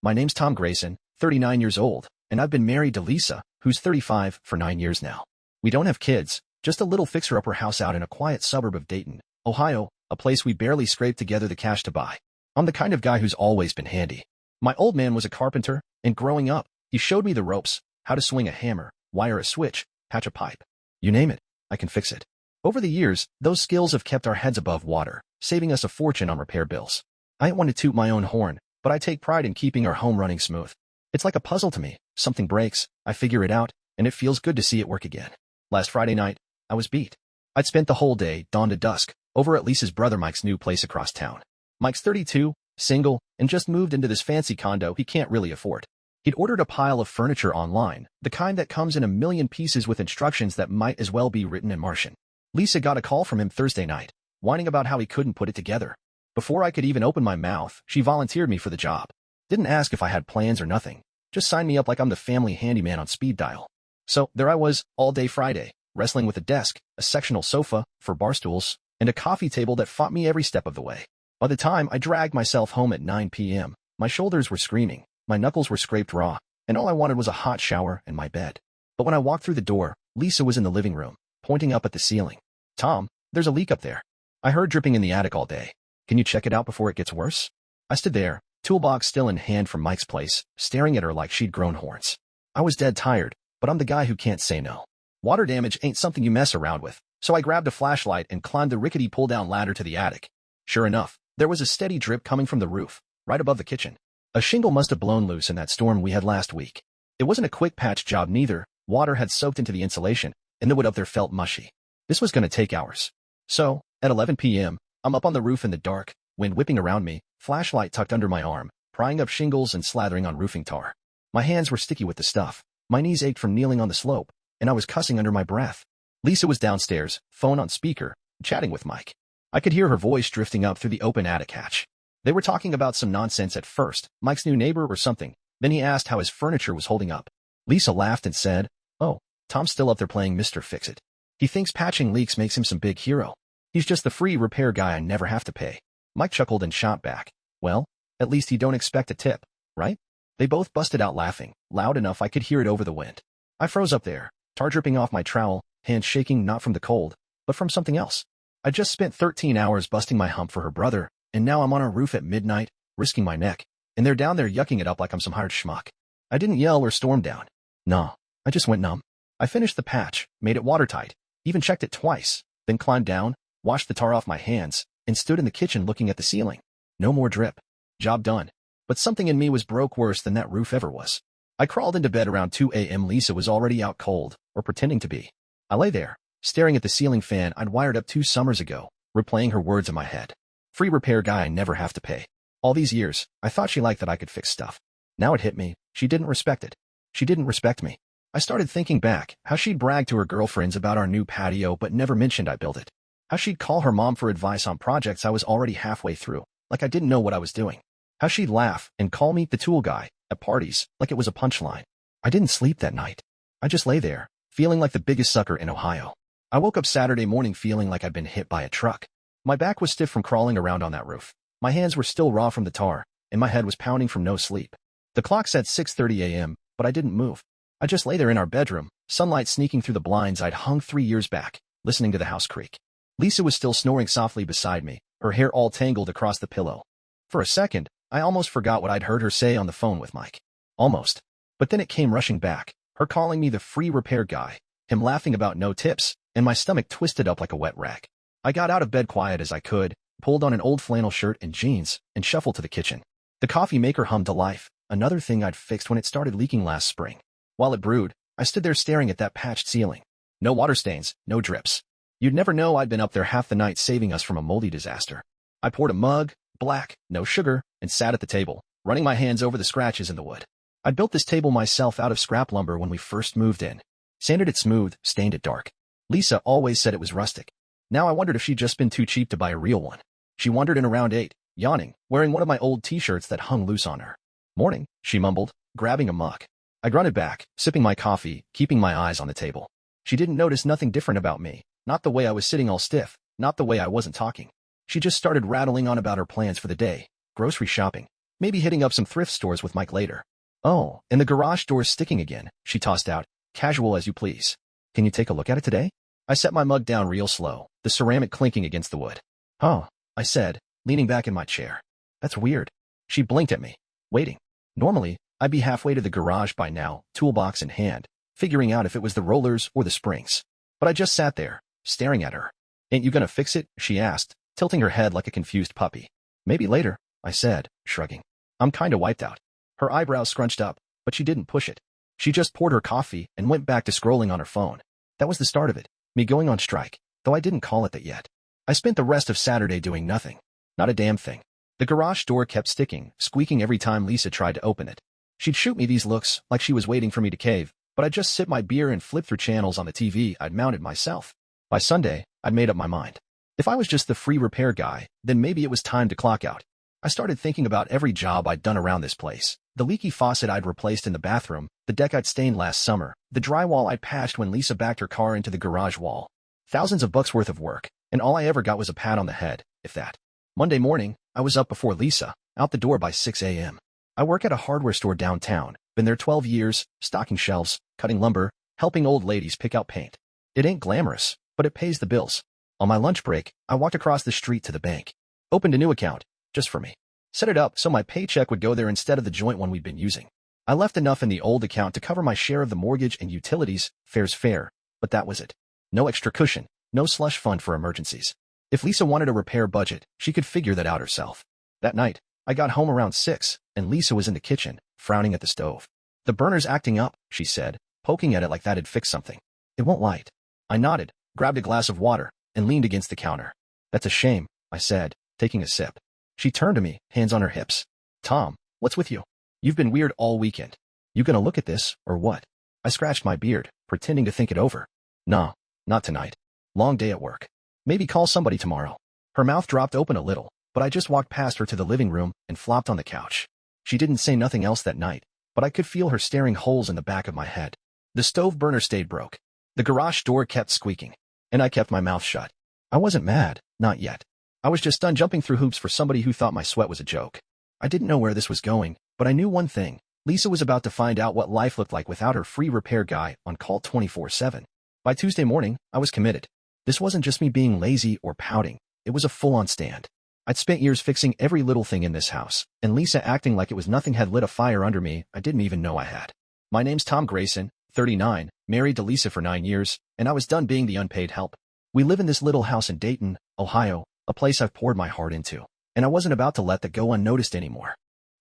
My name's Tom Grayson, 39 years old, and I've been married to Lisa, who's 35, for 9 years now. We don't have kids, just a little fixer-upper house out in a quiet suburb of Dayton, Ohio, a place we barely scraped together the cash to buy. I'm the kind of guy who's always been handy. My old man was a carpenter, and growing up, he showed me the ropes, how to swing a hammer, wire a switch, patch a pipe. You name it, I can fix it. Over the years, those skills have kept our heads above water, saving us a fortune on repair bills. I ain't one to toot my own horn, but I take pride in keeping our home running smooth. It's like a puzzle to me. Something breaks, I figure it out, and it feels good to see it work again. Last Friday night, I was beat. I'd spent the whole day, dawn to dusk, over at Lisa's brother Mike's new place across town. Mike's 32, single, and just moved into this fancy condo he can't really afford. He'd ordered a pile of furniture online, the kind that comes in a million pieces with instructions that might as well be written in Martian. Lisa got a call from him Thursday night, whining about how he couldn't put it together. Before I could even open my mouth, she volunteered me for the job. Didn't ask if I had plans or nothing. Just signed me up like I'm the family handyman on speed dial. So there I was, all day Friday, wrestling with a desk, a sectional sofa, for bar stools, and a coffee table that fought me every step of the way. By the time I dragged myself home at 9 p.m., my shoulders were screaming, my knuckles were scraped raw, and all I wanted was a hot shower and my bed. But when I walked through the door, Lisa was in the living room, pointing up at the ceiling. "Tom, there's a leak up there. I heard dripping in the attic all day. Can you check it out before it gets worse?" I stood there, toolbox still in hand from Mike's place, staring at her like she'd grown horns. I was dead tired, but I'm the guy who can't say no. Water damage ain't something you mess around with, so I grabbed a flashlight and climbed the rickety pull-down ladder to the attic. Sure enough, there was a steady drip coming from the roof, right above the kitchen. A shingle must have blown loose in that storm we had last week. It wasn't a quick patch job neither. Water had soaked into the insulation, and the wood up there felt mushy. This was going to take hours. So, at 11 p.m., I'm up on the roof in the dark, wind whipping around me, flashlight tucked under my arm, prying up shingles and slathering on roofing tar. My hands were sticky with the stuff. My knees ached from kneeling on the slope, and I was cussing under my breath. Lisa was downstairs, phone on speaker, chatting with Mike. I could hear her voice drifting up through the open attic hatch. They were talking about some nonsense at first, Mike's new neighbor or something. Then he asked how his furniture was holding up. Lisa laughed and said, "Oh, Tom's still up there playing Mr. Fix-It. He thinks patching leaks makes him some big hero. He's just the free repair guy I never have to pay." Mike chuckled and shot back, "Well, at least he don't expect a tip, right?" They both busted out laughing, loud enough I could hear it over the wind. I froze up there, tar dripping off my trowel, hands shaking not from the cold, but from something else. I just spent 13 hours busting my hump for her brother, and now I'm on a roof at midnight, risking my neck, and they're down there yucking it up like I'm some hired schmuck. I didn't yell or storm down. No, I just went numb. I finished the patch, made it watertight, even checked it twice, then climbed down, washed the tar off my hands, and stood in the kitchen looking at the ceiling. No more drip. Job done. But something in me was broke worse than that roof ever was. I crawled into bed around 2 a.m. Lisa was already out cold, or pretending to be. I lay there, staring at the ceiling fan I'd wired up 2 summers ago, replaying her words in my head. Free repair guy I never have to pay. All these years, I thought she liked that I could fix stuff. Now it hit me, she didn't respect it. She didn't respect me. I started thinking back, how she'd brag to her girlfriends about our new patio but never mentioned I built it. How she'd call her mom for advice on projects I was already halfway through, like I didn't know what I was doing. How she'd laugh and call me the tool guy at parties, like it was a punchline. I didn't sleep that night. I just lay there, feeling like the biggest sucker in Ohio. I woke up Saturday morning feeling like I'd been hit by a truck. My back was stiff from crawling around on that roof. My hands were still raw from the tar, and my head was pounding from no sleep. The clock said 6:30 a.m., but I didn't move. I just lay there in our bedroom, sunlight sneaking through the blinds I'd hung 3 years back, listening to the house creak. Lisa was still snoring softly beside me, her hair all tangled across the pillow. For a second, I almost forgot what I'd heard her say on the phone with Mike. Almost. But then it came rushing back, her calling me the free repair guy, him laughing about no tips, and my stomach twisted up like a wet rag. I got out of bed quiet as I could, pulled on an old flannel shirt and jeans, and shuffled to the kitchen. The coffee maker hummed to life, another thing I'd fixed when it started leaking last spring. While it brewed, I stood there staring at that patched ceiling. No water stains, no drips. You'd never know I'd been up there half the night saving us from a moldy disaster. I poured a mug, black, no sugar, and sat at the table, running my hands over the scratches in the wood. I'd built this table myself out of scrap lumber when we first moved in. Sanded it smooth, stained it dark. Lisa always said it was rustic. Now I wondered if she'd just been too cheap to buy a real one. She wandered in around 8, yawning, wearing one of my old t-shirts that hung loose on her. "Morning," she mumbled, grabbing a mug. I grunted back, sipping my coffee, keeping my eyes on the table. She didn't notice nothing different about me, not the way I was sitting all stiff, not the way I wasn't talking. She just started rattling on about her plans for the day, grocery shopping, Maybe hitting up some thrift stores with Mike later. Oh, and the garage door's sticking again, she tossed out, casual as you please. Can you take a look at it today? I set my mug down real slow, the ceramic clinking against the wood. Oh, I said, leaning back in my chair. That's weird. She blinked at me, waiting. Normally, I'd be halfway to the garage by now, toolbox in hand, figuring out if it was the rollers or the springs. But I just sat there, staring at her. Ain't you gonna fix it? She asked, tilting her head like a confused puppy. Maybe later, I said, shrugging. I'm kinda wiped out. Her eyebrows scrunched up, but she didn't push it. She just poured her coffee and went back to scrolling on her phone. That was the start of it, me going on strike, though I didn't call it that yet. I spent the rest of Saturday doing nothing. Not a damn thing. The garage door kept sticking, squeaking every time Lisa tried to open it. She'd shoot me these looks, like she was waiting for me to cave, but I'd just sip my beer and flip through channels on the TV I'd mounted myself. By Sunday, I'd made up my mind. If I was just the free repair guy, then maybe it was time to clock out. I started thinking about every job I'd done around this place. The leaky faucet I'd replaced in the bathroom, the deck I'd stained last summer, the drywall I'd patched when Lisa backed her car into the garage wall. Thousands of bucks worth of work, and all I ever got was a pat on the head, if that. Monday morning, I was up before Lisa, out the door by 6 a.m. I work at a hardware store downtown, been there 12 years, stocking shelves, cutting lumber, helping old ladies pick out paint. It ain't glamorous, but it pays the bills. On my lunch break, I walked across the street to the bank. Opened a new account, just for me. Set it up so my paycheck would go there instead of the joint one we'd been using. I left enough in the old account to cover my share of the mortgage and utilities, fair's fair, but that was it. No extra cushion, no slush fund for emergencies. If Lisa wanted a repair budget, she could figure that out herself. That night, I got home around 6, and Lisa was in the kitchen, frowning at the stove. The burner's acting up, she said, poking at it like that'd fix something. It won't light. I nodded, grabbed a glass of water, and leaned against the counter. That's a shame, I said, taking a sip. She turned to me, hands on her hips. Tom, what's with you? You've been weird all weekend. You gonna look at this, or what? I scratched my beard, pretending to think it over. Nah, not tonight. Long day at work. Maybe call somebody tomorrow. Her mouth dropped open a little, but I just walked past her to the living room and flopped on the couch. She didn't say nothing else that night, but I could feel her staring holes in the back of my head. The stove burner stayed broke. The garage door kept squeaking, and I kept my mouth shut. I wasn't mad, not yet. I was just done jumping through hoops for somebody who thought my sweat was a joke. I didn't know where this was going, but I knew one thing. Lisa was about to find out what life looked like without her free repair guy on call 24/7. By Tuesday morning, I was committed. This wasn't just me being lazy or pouting. It was a full-on stand. I'd spent years fixing every little thing in this house, and Lisa acting like it was nothing had lit a fire under me I didn't even know I had. My name's Tom Grayson, 39, married to Lisa for 9 years, and I was done being the unpaid help. We live in this little house in Dayton, Ohio, a place I've poured my heart into, and I wasn't about to let that go unnoticed anymore.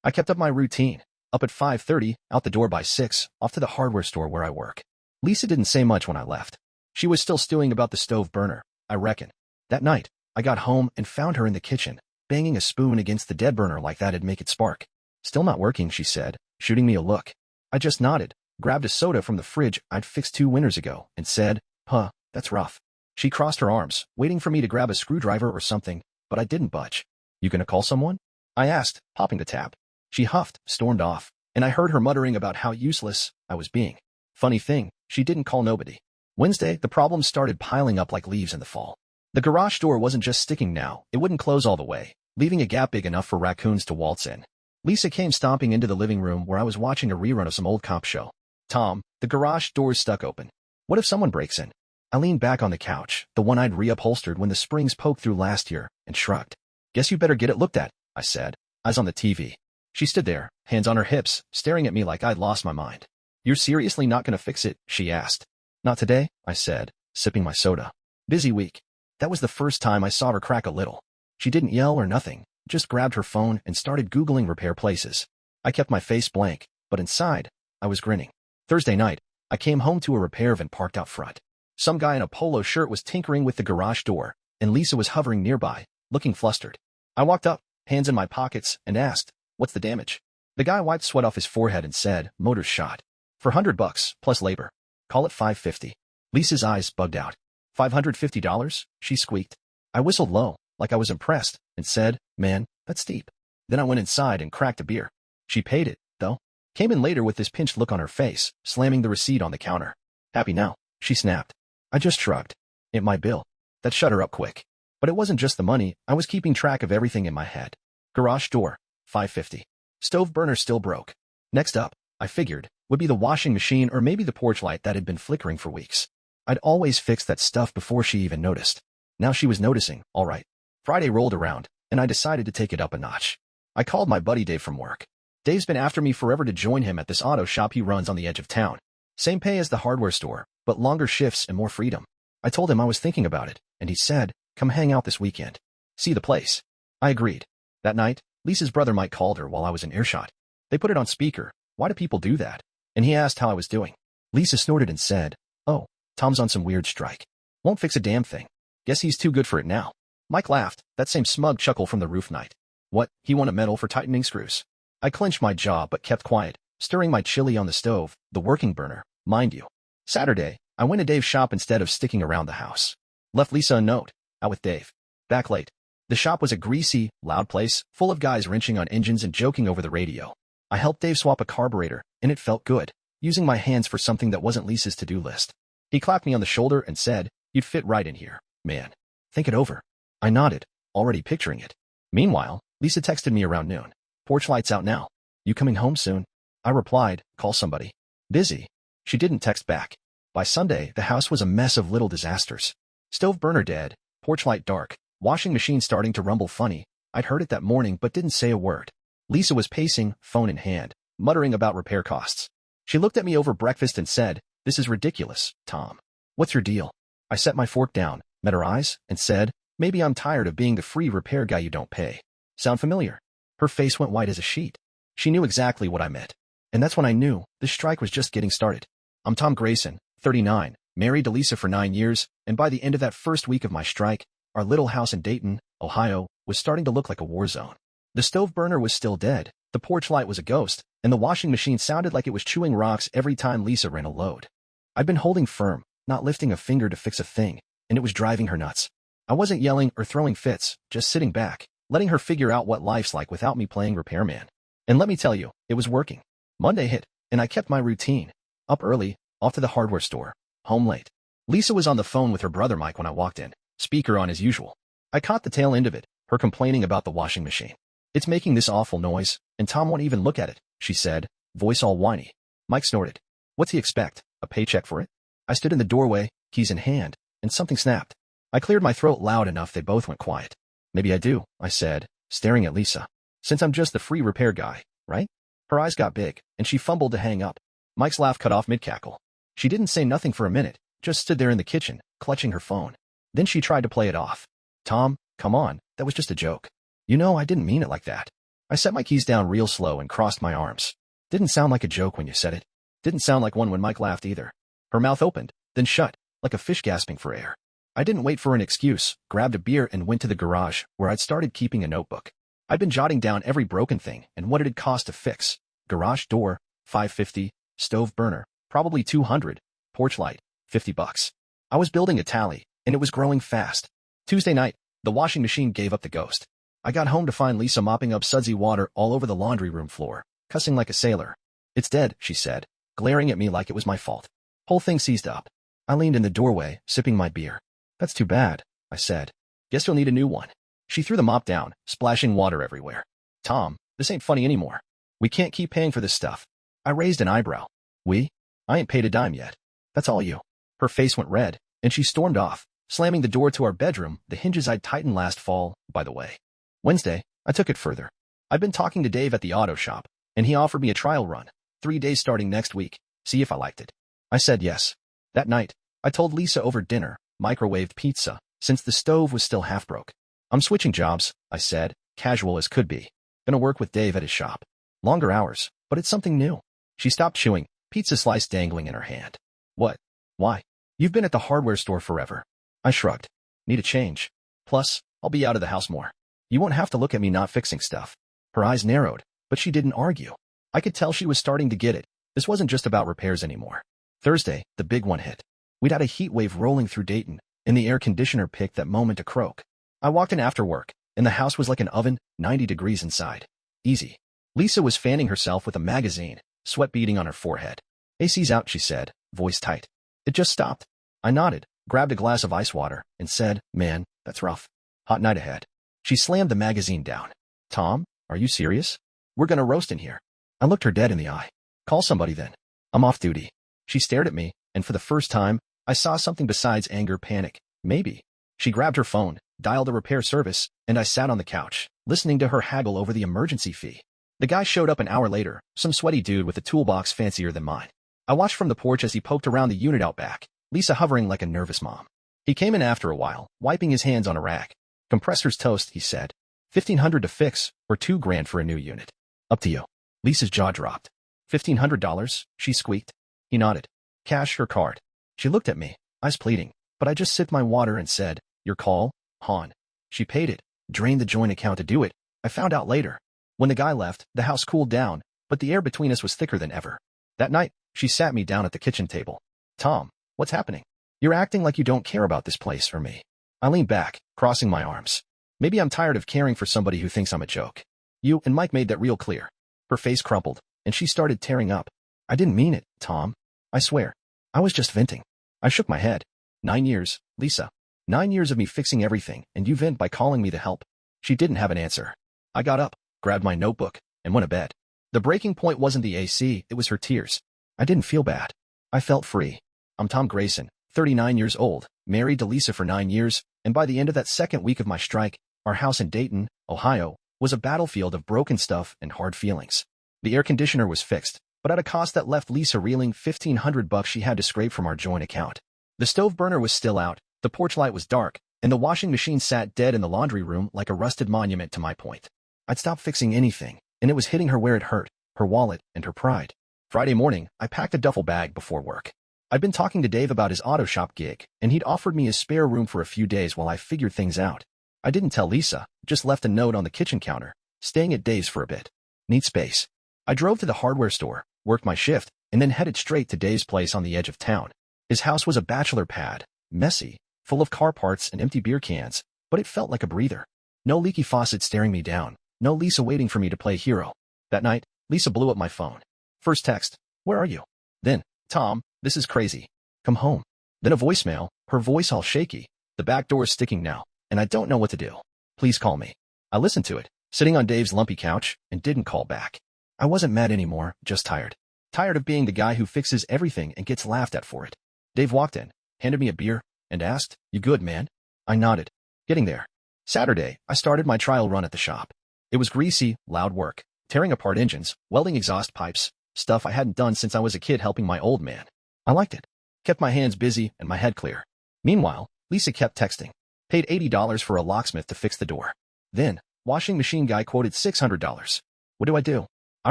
I kept up my routine, up at 5:30, out the door by 6, off to the hardware store where I work. Lisa didn't say much when I left. She was still stewing about the stove burner, I reckon. That night, I got home and found her in the kitchen, banging a spoon against the dead burner like that'd make it spark. Still not working, she said, shooting me a look. I just nodded, grabbed a soda from the fridge I'd fixed 2 winters ago, and said, "Huh, that's rough." She crossed her arms, waiting for me to grab a screwdriver or something, but I didn't budge. You gonna call someone? I asked, popping the tab. She huffed, stormed off, and I heard her muttering about how useless I was being. Funny thing, she didn't call nobody. Wednesday, the problems started piling up like leaves in the fall. The garage door wasn't just sticking now, it wouldn't close all the way, leaving a gap big enough for raccoons to waltz in. Lisa came stomping into the living room where I was watching a rerun of some old cop show. Tom, the garage door's stuck open. What if someone breaks in? I leaned back on the couch, the one I'd reupholstered when the springs poked through last year, and shrugged. Guess you better get it looked at, I said, eyes on the TV. She stood there, hands on her hips, staring at me like I'd lost my mind. You're seriously not gonna fix it? She asked. Not today, I said, sipping my soda. Busy week. That was the first time I saw her crack a little. She didn't yell or nothing, just grabbed her phone and started Googling repair places. I kept my face blank, but inside, I was grinning. Thursday night, I came home to a repair van parked out front. Some guy in a polo shirt was tinkering with the garage door, and Lisa was hovering nearby, looking flustered. I walked up, hands in my pockets, and asked, "What's the damage?" The guy wiped sweat off his forehead and said, "Motor's shot. For $100, plus labor. Call it $550. Lisa's eyes bugged out. $550? She squeaked. I whistled low, like I was impressed, and said, "Man, that's steep." Then I went inside and cracked a beer. She paid it, though. Came in later with this pinched look on her face, slamming the receipt on the counter. "Happy now?" she snapped. I just shrugged. It my bill. That shut her up quick. But it wasn't just the money, I was keeping track of everything in my head. Garage door, $550. Stove burner still broke. Next up, I figured, would be the washing machine or maybe the porch light that had been flickering for weeks. I'd always fixed that stuff before she even noticed. Now she was noticing, all right. Friday rolled around, and I decided to take it up a notch. I called my buddy Dave from work. Dave's been after me forever to join him at this auto shop he runs on the edge of town. Same pay as the hardware store, but longer shifts and more freedom. I told him I was thinking about it, and he said, come hang out this weekend. See the place. I agreed. That night, Lisa's brother Mike called her while I was in earshot. They put it on speaker. Why do people do that? And he asked how I was doing. Lisa snorted and said, oh, Tom's on some weird strike. Won't fix a damn thing. Guess he's too good for it now. Mike laughed, that same smug chuckle from the roof night. What, he won a medal for tightening screws? I clenched my jaw but kept quiet, stirring my chili on the stove, the working burner, mind you. Saturday, I went to Dave's shop instead of sticking around the house. Left Lisa a note, out with Dave. Back late. The shop was a greasy, loud place, full of guys wrenching on engines and joking over the radio. I helped Dave swap a carburetor, and it felt good, using my hands for something that wasn't Lisa's to-do list. He clapped me on the shoulder and said, you'd fit right in here, man. Think it over. I nodded, already picturing it. Meanwhile, Lisa texted me around noon. Porch light's out now. You coming home soon? I replied, call somebody. Busy. She didn't text back. By Sunday, the house was a mess of little disasters. Stove burner dead, porch light dark, washing machine starting to rumble funny. I'd heard it that morning but didn't say a word. Lisa was pacing, phone in hand, muttering about repair costs. She looked at me over breakfast and said, this is ridiculous, Tom. What's your deal? I set my fork down, met her eyes, and said, maybe I'm tired of being the free repair guy you don't pay. Sound familiar? Her face went white as a sheet. She knew exactly what I meant. And that's when I knew this strike was just getting started. I'm Tom Grayson, 39, married to Lisa for 9 years, and by the end of that first week of my strike, our little house in Dayton, Ohio, was starting to look like a war zone. The stove burner was still dead, the porch light was a ghost, and the washing machine sounded like it was chewing rocks every time Lisa ran a load. I'd been holding firm, not lifting a finger to fix a thing, and it was driving her nuts. I wasn't yelling or throwing fits, just sitting back, letting her figure out what life's like without me playing repairman. And let me tell you, it was working. Monday hit, and I kept my routine. Up early, off to the hardware store, home late. Lisa was on the phone with her brother Mike when I walked in, speaker on as usual. I caught the tail end of it, her complaining about the washing machine. It's making this awful noise, and Tom won't even look at it, she said, voice all whiny. Mike snorted. What's he expect, a paycheck for it? I stood in the doorway, keys in hand, and something snapped. I cleared my throat loud enough they both went quiet. Maybe I do, I said, staring at Lisa. Since I'm just the free repair guy, right? Her eyes got big, and she fumbled to hang up. Mike's laugh cut off mid-cackle. She didn't say nothing for a minute, just stood there in the kitchen, clutching her phone. Then she tried to play it off. Tom, come on, that was just a joke. You know I didn't mean it like that. I set my keys down real slow and crossed my arms. Didn't sound like a joke when you said it. Didn't sound like one when Mike laughed either. Her mouth opened, then shut, like a fish gasping for air. I didn't wait for an excuse, grabbed a beer and went to the garage, where I'd started keeping a notebook. I'd been jotting down every broken thing and what it'd cost to fix. Garage door, $550, stove burner, probably $200, porch light, $50. I was building a tally, and it was growing fast. Tuesday night, the washing machine gave up the ghost. I got home to find Lisa mopping up sudsy water all over the laundry room floor, cussing like a sailor. It's dead, she said, glaring at me like it was my fault. Whole thing seized up. I leaned in the doorway, sipping my beer. That's too bad, I said. Guess you'll need a new one. She threw the mop down, splashing water everywhere. Tom, this ain't funny anymore. We can't keep paying for this stuff. I raised an eyebrow. We? I ain't paid a dime yet. That's all you. Her face went red, and she stormed off, slamming the door to our bedroom, the hinges I'd tightened last fall, by the way. Wednesday, I took it further. I've been talking to Dave at the auto shop, and he offered me a trial run, 3 days starting next week, see if I liked it. I said yes. That night, I told Lisa over dinner, microwaved pizza, since the stove was still half broke. I'm switching jobs, I said, casual as could be. Gonna work with Dave at his shop. Longer hours, but it's something new. She stopped chewing, pizza slice dangling in her hand. What? Why? You've been at the hardware store forever. I shrugged. Need a change. Plus, I'll be out of the house more. You won't have to look at me not fixing stuff. Her eyes narrowed, but she didn't argue. I could tell she was starting to get it. This wasn't just about repairs anymore. Thursday, the big one hit. We'd had a heat wave rolling through Dayton, and the air conditioner picked that moment to croak. I walked in after work, and the house was like an oven, 90 degrees inside. Easy. Lisa was fanning herself with a magazine, sweat beading on her forehead. AC's out, she said, voice tight. It just stopped. I nodded, grabbed a glass of ice water, and said, man, that's rough. Hot night ahead. She slammed the magazine down. Tom, are you serious? We're gonna roast in here. I looked her dead in the eye. Call somebody then. I'm off duty. She stared at me, and for the first time, I saw something besides anger, panic. Maybe. She grabbed her phone, dialed a repair service, and I sat on the couch, listening to her haggle over the emergency fee. The guy showed up an hour later, some sweaty dude with a toolbox fancier than mine. I watched from the porch as he poked around the unit out back, Lisa hovering like a nervous mom. He came in after a while, wiping his hands on a rag. Compressor's toast, he said. $1,500 to fix, or $2,000 for a new unit. Up to you. Lisa's jaw dropped. $1,500, she squeaked. He nodded. Cash or card? She looked at me, eyes pleading, but I just sipped my water and said, your call, hon. She paid it, drained the joint account to do it. I found out later. When the guy left, the house cooled down, but the air between us was thicker than ever. That night, she sat me down at the kitchen table. Tom, what's happening? You're acting like you don't care about this place or me. I leaned back, crossing my arms. Maybe I'm tired of caring for somebody who thinks I'm a joke. You and Mike made that real clear. Her face crumpled, and she started tearing up. I didn't mean it, Tom. I swear. I was just venting. I shook my head. 9 years, Lisa. 9 years of me fixing everything, and you vent by calling me to help. She didn't have an answer. I got up, grabbed my notebook, and went to bed. The breaking point wasn't the AC, it was her tears. I didn't feel bad. I felt free. I'm Tom Grayson, 39 years old, married to Lisa for 9 years, and by the end of that second week of my strike, our house in Dayton, Ohio, was a battlefield of broken stuff and hard feelings. The air conditioner was fixed, but at a cost that left Lisa reeling $1,500 she had to scrape from our joint account. The stove burner was still out, the porch light was dark, and the washing machine sat dead in the laundry room like a rusted monument to my point. I'd stopped fixing anything, and it was hitting her where it hurt, her wallet and her pride. Friday morning, I packed a duffel bag before work. I'd been talking to Dave about his auto shop gig, and he'd offered me his spare room for a few days while I figured things out. I didn't tell Lisa, just left a note on the kitchen counter, staying at Dave's for a bit. Need space. I drove to the hardware store, worked my shift, and then headed straight to Dave's place on the edge of town. His house was a bachelor pad, messy, full of car parts and empty beer cans, but it felt like a breather. No leaky faucet staring me down, no Lisa waiting for me to play hero. That night, Lisa blew up my phone. First text, where are you? Then, Tom, this is crazy. Come home. Then a voicemail, her voice all shaky. The back door's sticking now, and I don't know what to do. Please call me. I listened to it, sitting on Dave's lumpy couch, and didn't call back. I wasn't mad anymore, just tired. Tired of being the guy who fixes everything and gets laughed at for it. Dave walked in, handed me a beer, and asked, you good, man? I nodded. Getting there. Saturday, I started my trial run at the shop. It was greasy, loud work, tearing apart engines, welding exhaust pipes, stuff I hadn't done since I was a kid helping my old man. I liked it. Kept my hands busy and my head clear. Meanwhile, Lisa kept texting. Paid $80 for a locksmith to fix the door. Then, washing machine guy quoted $600. What do I do? I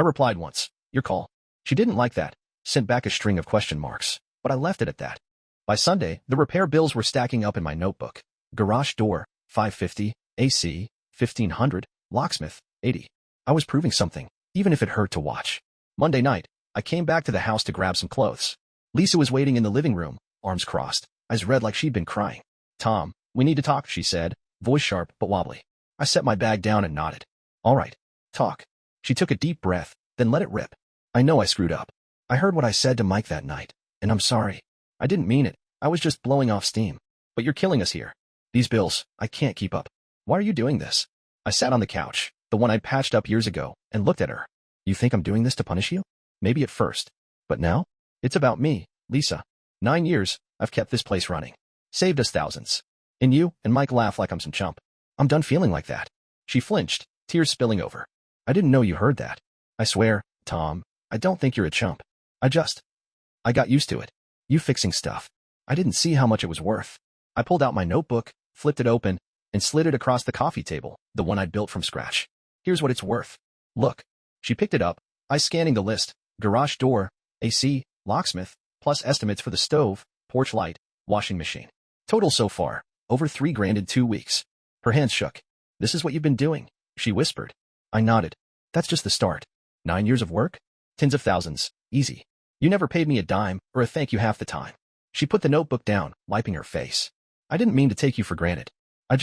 replied once, your call. She didn't like that, sent back a string of question marks, but I left it at that. By Sunday, the repair bills were stacking up in my notebook. Garage door, $550, AC, $1,500, locksmith, $80. I was proving something, even if it hurt to watch. Monday night, I came back to the house to grab some clothes. Lisa was waiting in the living room, arms crossed, eyes red like she'd been crying. Tom, we need to talk, she said, voice sharp but wobbly. I set my bag down and nodded. All right, talk. She took a deep breath, then let it rip. I know I screwed up. I heard what I said to Mike that night, and I'm sorry. I didn't mean it. I was just blowing off steam. But you're killing us here. These bills, I can't keep up. Why are you doing this? I sat on the couch, the one I'd patched up years ago, and looked at her. You think I'm doing this to punish you? Maybe at first. But now? It's about me, Lisa. 9 years, I've kept this place running. Saved us thousands. And you and Mike laugh like I'm some chump. I'm done feeling like that. She flinched, tears spilling over. I didn't know you heard that. I swear, Tom, I don't think you're a chump. I got used to it. You fixing stuff. I didn't see how much it was worth. I pulled out my notebook, flipped it open, and slid it across the coffee table, the one I'd built from scratch. Here's what it's worth. Look. She picked it up, eyes scanning the list. Garage door, AC, locksmith, plus estimates for the stove, porch light, washing machine. Total so far, over $3,000 in 2 weeks. Her hands shook. This is what you've been doing, she whispered. I nodded. That's just the start. 9 years of work? Tens of thousands. Easy. You never paid me a dime or a thank you half the time. She put the notebook down, wiping her face. I didn't mean to take you for granted. I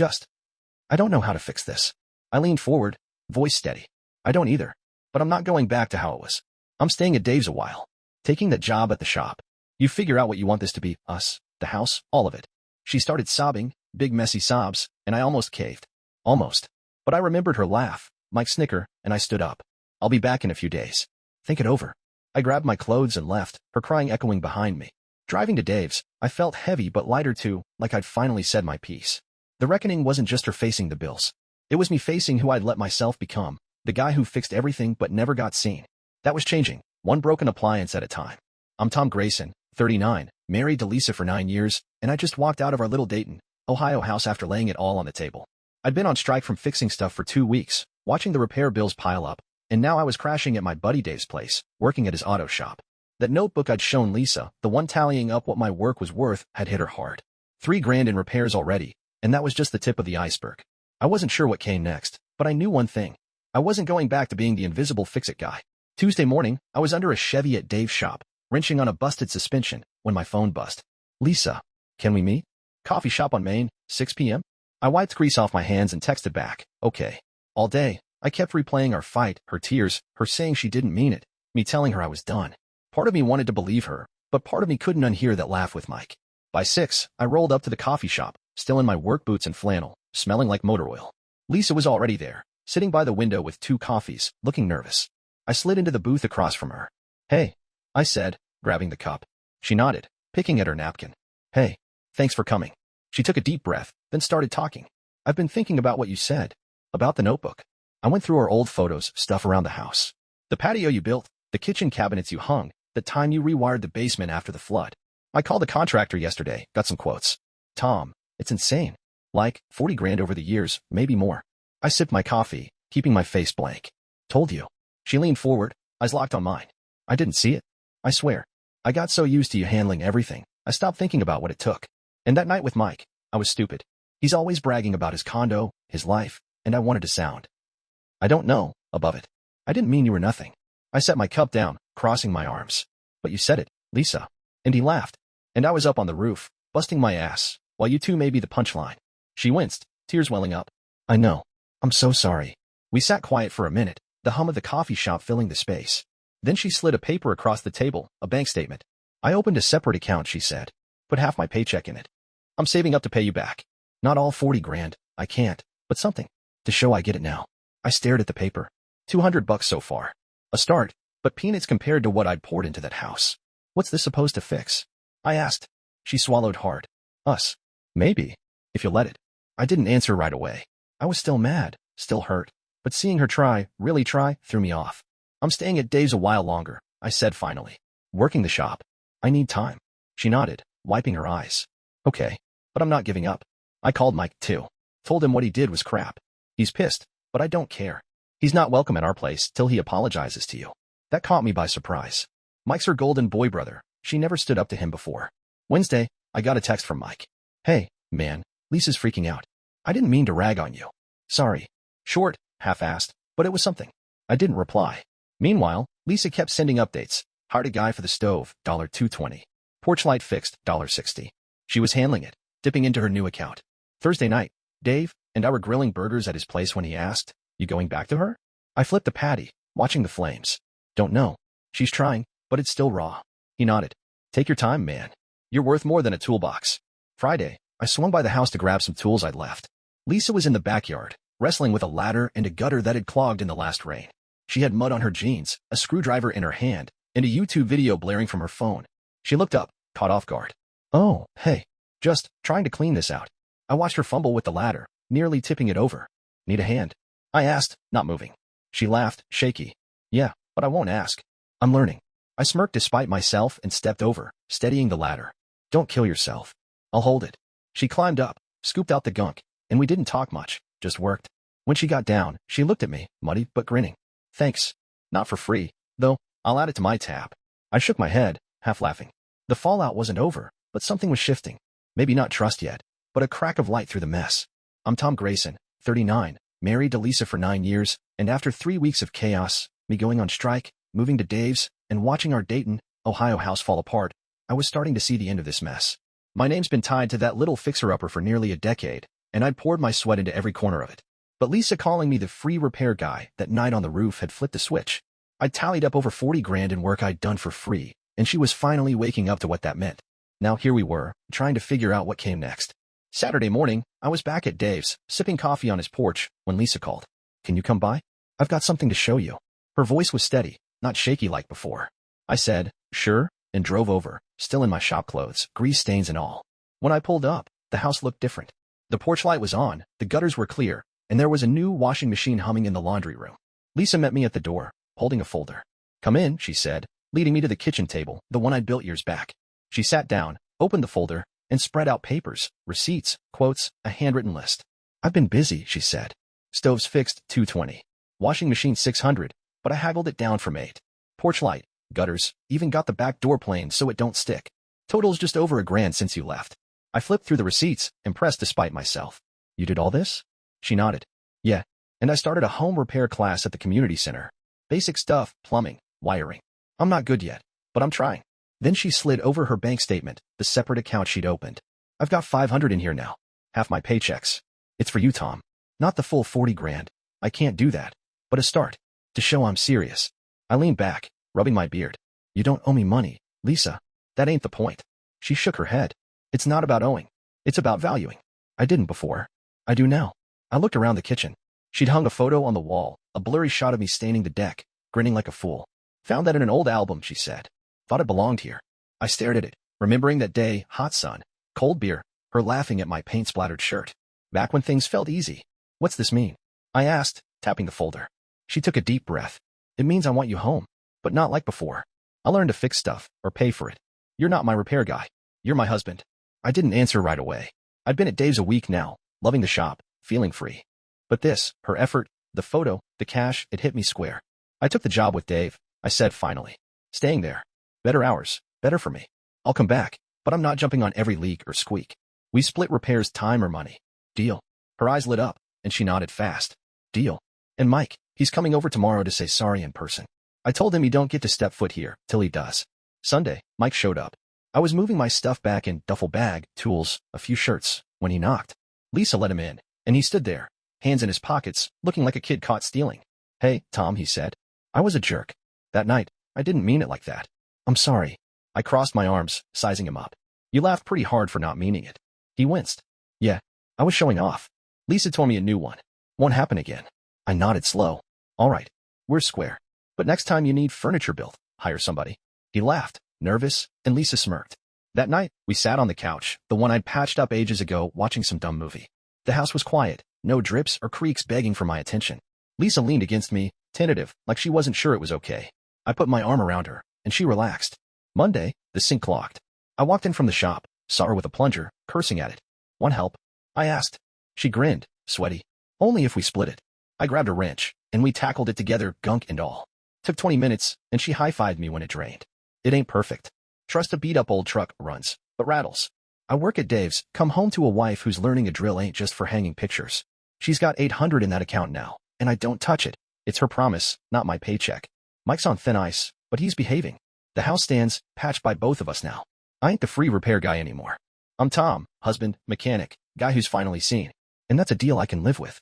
don't know how to fix this. I leaned forward, voice steady. I don't either. But I'm not going back to how it was. I'm staying at Dave's a while. Taking that job at the shop. You figure out what you want this to be, us, the house, all of it. She started sobbing, big messy sobs, and I almost caved. Almost. But I remembered her laugh, Mike's snicker, and I stood up. I'll be back in a few days. Think it over. I grabbed my clothes and left, her crying echoing behind me. Driving to Dave's, I felt heavy but lighter too, like I'd finally said my piece. The reckoning wasn't just her facing the bills. It was me facing who I'd let myself become, the guy who fixed everything but never got seen. That was changing, one broken appliance at a time. I'm Tom Grayson, 39, married to Lisa for 9 years, and I just walked out of our little Dayton, Ohio house after laying it all on the table. I'd been on strike from fixing stuff for 2 weeks, watching the repair bills pile up, and now I was crashing at my buddy Dave's place, working at his auto shop. That notebook I'd shown Lisa, the one tallying up what my work was worth, had hit her hard. $3,000 in repairs already, and that was just the tip of the iceberg. I wasn't sure what came next, but I knew one thing. I wasn't going back to being the invisible fix-it guy. Tuesday morning, I was under a Chevy at Dave's shop, wrenching on a busted suspension, when my phone buzzed. Lisa, can we meet? Coffee shop on Main, 6 p.m.? I wiped grease off my hands and texted back, okay. All day, I kept replaying our fight, her tears, her saying she didn't mean it, me telling her I was done. Part of me wanted to believe her, but part of me couldn't unhear that laugh with Mike. By 6, I rolled up to the coffee shop, still in my work boots and flannel, smelling like motor oil. Lisa was already there, sitting by the window with 2 coffees, looking nervous. I slid into the booth across from her. Hey, I said, grabbing the cup. She nodded, picking at her napkin. Hey, thanks for coming. She took a deep breath, then started talking. I've been thinking about what you said. About the notebook. I went through our old photos, stuff around the house. The patio you built, the kitchen cabinets you hung, the time you rewired the basement after the flood. I called the contractor yesterday, got some quotes. Tom, it's insane. Like, $40,000 over the years, maybe more. I sipped my coffee, keeping my face blank. Told you. She leaned forward, eyes locked on mine. I didn't see it. I swear. I got so used to you handling everything, I stopped thinking about what it took. And that night with Mike, I was stupid. He's always bragging about his condo, his life, and I wanted to sound. I don't know, above it. I didn't mean you were nothing. I set my cup down, crossing my arms. But you said it, Lisa. And he laughed. And I was up on the roof, busting my ass, while you two may be the punchline. She winced, tears welling up. I know. I'm so sorry. We sat quiet for a minute, the hum of the coffee shop filling the space. Then she slid a paper across the table, a bank statement. I opened a separate account, she said. Put half my paycheck in it. I'm saving up to pay you back. Not all $40,000, I can't, but something. To show I get it now. I stared at the paper. $200 so far. A start, but peanuts compared to what I'd poured into that house. What's this supposed to fix? I asked. She swallowed hard. Us. Maybe. If you'll let it. I didn't answer right away. I was still mad, still hurt. But seeing her try, really try, threw me off. I'm staying at Dave's a while longer, I said finally. Working the shop. I need time. She nodded, wiping her eyes. Okay. But I'm not giving up. I called Mike, too. Told him what he did was crap. He's pissed, but I don't care. He's not welcome at our place till he apologizes to you. That caught me by surprise. Mike's her golden boy brother. She never stood up to him before. Wednesday, I got a text from Mike. Hey, man, Lisa's freaking out. I didn't mean to rag on you. Sorry. Short, half-assed, but it was something. I didn't reply. Meanwhile, Lisa kept sending updates. Hired a guy for the stove, $220. Porch light fixed, $60. She was handling it, dipping into her new account. Thursday night, Dave and I were grilling burgers at his place when he asked, You going back to her? I flipped the patty, watching the flames. Don't know. She's trying, but it's still raw. He nodded. Take your time, man. You're worth more than a toolbox. Friday, I swung by the house to grab some tools I'd left. Lisa was in the backyard, wrestling with a ladder and a gutter that had clogged in the last rain. She had mud on her jeans, a screwdriver in her hand, and a YouTube video blaring from her phone. She looked up, caught off guard. Oh, hey. Just trying to clean this out. I watched her fumble with the ladder, nearly tipping it over. Need a hand? I asked, not moving. She laughed, shaky. Yeah, but I won't ask. I'm learning. I smirked despite myself and stepped over, steadying the ladder. Don't kill yourself. I'll hold it. She climbed up, scooped out the gunk, and we didn't talk much, just worked. When she got down, she looked at me, muddy but grinning. Thanks. Not for free, though. I'll add it to my tab. I shook my head, half laughing. The fallout wasn't over, but something was shifting. Maybe not trust yet, but a crack of light through the mess. I'm Tom Grayson, 39, married to Lisa for 9 years, and after 3 weeks of chaos, me going on strike, moving to Dave's, and watching our Dayton, Ohio house fall apart, I was starting to see the end of this mess. My name's been tied to that little fixer-upper for nearly a decade, and I'd poured my sweat into every corner of it. But Lisa calling me the free repair guy that night on the roof had flipped the switch. I'd tallied up over $40,000 in work I'd done for free, and she was finally waking up to what that meant. Now here we were, trying to figure out what came next. Saturday morning, I was back at Dave's, sipping coffee on his porch, when Lisa called. Can you come by? I've got something to show you. Her voice was steady, not shaky like before. I said, sure, and drove over, still in my shop clothes, grease stains and all. When I pulled up, the house looked different. The porch light was on, the gutters were clear, and there was a new washing machine humming in the laundry room. Lisa met me at the door, holding a folder. Come in, she said, leading me to the kitchen table, the one I'd built years back. She sat down, opened the folder, and spread out papers, receipts, quotes, a handwritten list. I've been busy, she said. Stoves fixed, $220. Washing machine, $600, but I haggled it down from $8. Porch light, gutters, even got the back door planed so it don't stick. Total's just over $1,000 since you left. I flipped through the receipts, impressed despite myself. You did all this? She nodded. Yeah, and I started a home repair class at the community center. Basic stuff, plumbing, wiring. I'm not good yet, but I'm trying. Then she slid over her bank statement, the separate account she'd opened. I've got $500 in here now. Half my paychecks. It's for you, Tom. Not the full $40,000. I can't do that. But a start. To show I'm serious. I leaned back, rubbing my beard. You don't owe me money, Lisa. That ain't the point. She shook her head. It's not about owing. It's about valuing. I didn't before. I do now. I looked around the kitchen. She'd hung a photo on the wall, a blurry shot of me staining the deck, grinning like a fool. Found that in an old album, she said. Thought it belonged here. I stared at it, remembering that day, hot sun, cold beer, her laughing at my paint-splattered shirt. Back when things felt easy. What's this mean? I asked, tapping the folder. She took a deep breath. It means I want you home, but not like before. I'll learn to fix stuff, or pay for it. You're not my repair guy. You're my husband. I didn't answer right away. I'd been at Dave's a week now, loving the shop, feeling free. But this, her effort, the photo, the cash, it hit me square. I took the job with Dave, I said finally. Staying there. Better hours, better for me. I'll come back, but I'm not jumping on every leak or squeak. We split repairs, time or money. Deal. Her eyes lit up, and she nodded fast. Deal. And Mike, he's coming over tomorrow to say sorry in person. I told him he don't get to step foot here till he does. Sunday, Mike showed up. I was moving my stuff back in duffel bag, tools, a few shirts, when he knocked. Lisa let him in, and he stood there, hands in his pockets, looking like a kid caught stealing. Hey, Tom, he said. I was a jerk. That night, I didn't mean it like that. I'm sorry. I crossed my arms, sizing him up. You laughed pretty hard for not meaning it. He winced. Yeah, I was showing off. Lisa told me a new one. Won't happen again. I nodded slow. All right, we're square. But next time you need furniture built, hire somebody. He laughed, nervous, and Lisa smirked. That night, we sat on the couch, the one I'd patched up ages ago, watching some dumb movie. The house was quiet, no drips or creaks begging for my attention. Lisa leaned against me, tentative, like she wasn't sure it was okay. I put my arm around her, and she relaxed. Monday, the sink clogged. I walked in from the shop, saw her with a plunger, cursing at it. Want help? I asked. She grinned, sweaty. Only if we split it. I grabbed a wrench, and we tackled it together, gunk and all. Took 20 minutes, and she high-fived me when it drained. It ain't perfect. Trust a beat-up old truck runs, but rattles. I work at Dave's, come home to a wife who's learning a drill ain't just for hanging pictures. She's got $800 in that account now, and I don't touch it. It's her promise, not my paycheck. Mike's on thin ice, but he's behaving. The house stands, patched by both of us now. I ain't the free repair guy anymore. I'm Tom, husband, mechanic, guy who's finally seen. And that's a deal I can live with.